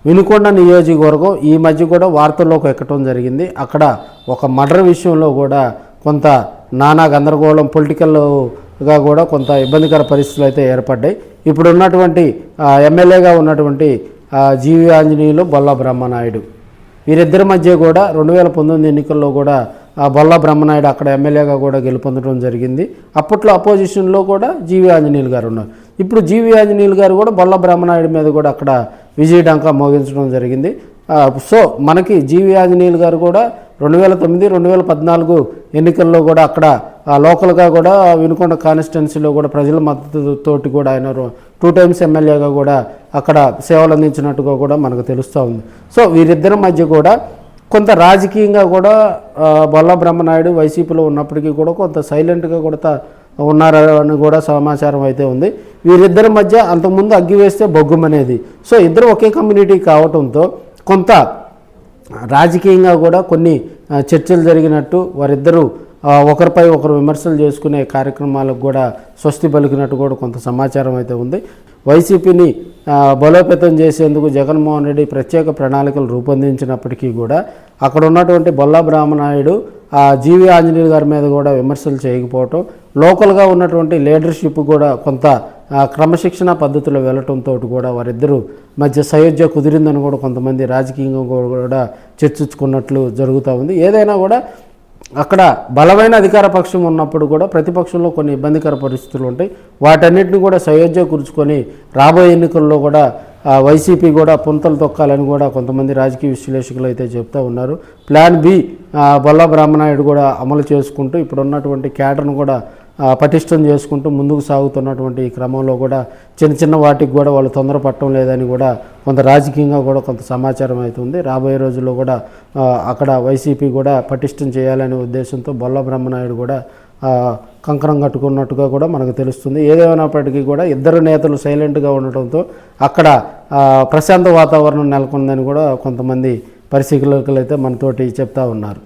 వినుకొండ నియోజకవర్గం ఈ మధ్య కూడా వార్తల్లోకి ఎక్కడం జరిగింది. అక్కడ ఒక మర్డర్ విషయంలో కూడా కొంత నానా గందరగోళం పొలిటికల్గా కూడా కొంత ఇబ్బందికర పరిస్థితులు అయితే ఏర్పడ్డాయి. ఇప్పుడు ఉన్నటువంటి ఎమ్మెల్యేగా ఉన్నటువంటి జీవి ఆంజనేయులు, బొల్లా బ్రహ్మనాయుడు వీరిద్దరి మధ్య కూడా 2019 ఎన్నికల్లో కూడా బొల్లా బ్రహ్మనాయుడు అక్కడ ఎమ్మెల్యేగా కూడా గెలుపొందడం జరిగింది. అప్పట్లో అపోజిషన్లో కూడా జీవి ఆంజనేయులు గారు ఉన్నారు. ఇప్పుడు జీవి ఆంజనేయులు గారు కూడా బొల్లా బ్రహ్మనాయుడు మీద కూడా అక్కడ విజయడంకా మోగించడం జరిగింది. సో మనకి జీవి ఆంజనేయులు గారు కూడా 2009, 2014 ఎన్నికల్లో కూడా అక్కడ లోకల్గా కూడా వినుకొండ కాన్స్టిట్యున్సీలో కూడా ప్రజల మద్దతుతోటి కూడా ఆయన 2 టైమ్స్ ఎమ్మెల్యేగా కూడా అక్కడ సేవలు అందించినట్టుగా కూడా మనకు తెలుస్తూ ఉంది. సో వీరిద్దరి మధ్య కూడా కొంత రాజకీయంగా కూడా బొల్లా బ్రహ్మనాయుడు వైసీపీలో ఉన్నప్పటికీ కూడా కొంత సైలెంట్గా కూడా ఉన్నారని కూడా సమాచారం అయితే ఉంది. వీరిద్దరి మధ్య అంతకుముందు అగ్గి వేస్తే బొగ్గుమనేది. సో ఇద్దరు ఒకే కమ్యూనిటీ కావడంతో కొంత రాజకీయంగా కూడా కొన్ని చర్చలు జరిగినట్టు వారిద్దరూ ఒకరిపై ఒకరు విమర్శలు చేసుకునే కార్యక్రమాలకు కూడా స్వస్తి పలికినట్టు కూడా కొంత సమాచారం అయితే ఉంది. వైసీపీని బలోపేతం చేసేందుకు జగన్మోహన్ రెడ్డి ప్రత్యేక ప్రణాళికలు రూపొందించినప్పటికీ కూడా అక్కడ ఉన్నటువంటి బొల్లా బ్రహ్మనాయుడు జీవి ఆంజనేయులు గారి మీద కూడా విమర్శలు చేయకపోవటం, లోకల్గా ఉన్నటువంటి లీడర్షిప్ కూడా కొంత క్రమశిక్షణ పద్ధతిలో వెళ్ళటంతో కూడా వారిద్దరూ మధ్య సయోధ్య కుదిరిందని కూడా కొంతమంది రాజకీయంగా కూడా చర్చించుకున్నట్లు జరుగుతూ ఉంది. ఏదైనా కూడా అక్కడ బలమైన అధికార పక్షం ఉన్నప్పుడు కూడా ప్రతిపక్షంలో కొన్ని ఇబ్బందికర పరిస్థితులు ఉంటాయి. వాటన్నిటిని కూడా సయోధ్య కూర్చుకొని రాబోయే ఎన్నికల్లో కూడా వైసీపీ కూడా పుంతలు తొక్కాలని కూడా కొంతమంది రాజకీయ విశ్లేషకులు అయితే చెప్తూ ఉన్నారు. ప్లాన్ బి బొల్లా బ్రహ్మనాయుడు కూడా అమలు చేసుకుంటూ ఇప్పుడు ఉన్నటువంటి క్యాడర్ను కూడా పటిష్టం చేసుకుంటూ ముందుకు సాగుతున్నటువంటి ఈ క్రమంలో కూడా చిన్న చిన్న వాటికి కూడా వాళ్ళు తొందరపడటం లేదని కూడా కొంత రాజకీయంగా కూడా కొంత సమాచారం అవుతుంది. రాబోయే రోజుల్లో కూడా అక్కడ వైసీపీ కూడా పటిష్టం చేయాలనే ఉద్దేశంతో బొల్లా బ్రహ్మనాయుడు కూడా కంకణం కట్టుకున్నట్టుగా కూడా మనకు తెలుస్తుంది. ఏదేమైనప్పటికీ కూడా ఇద్దరు నేతలు సైలెంట్గా ఉండటంతో అక్కడ ప్రశాంత వాతావరణం నెలకొందని కూడా కొంతమంది పరిశీలకులు అయితే మనతోటి చెప్తా ఉన్నారు.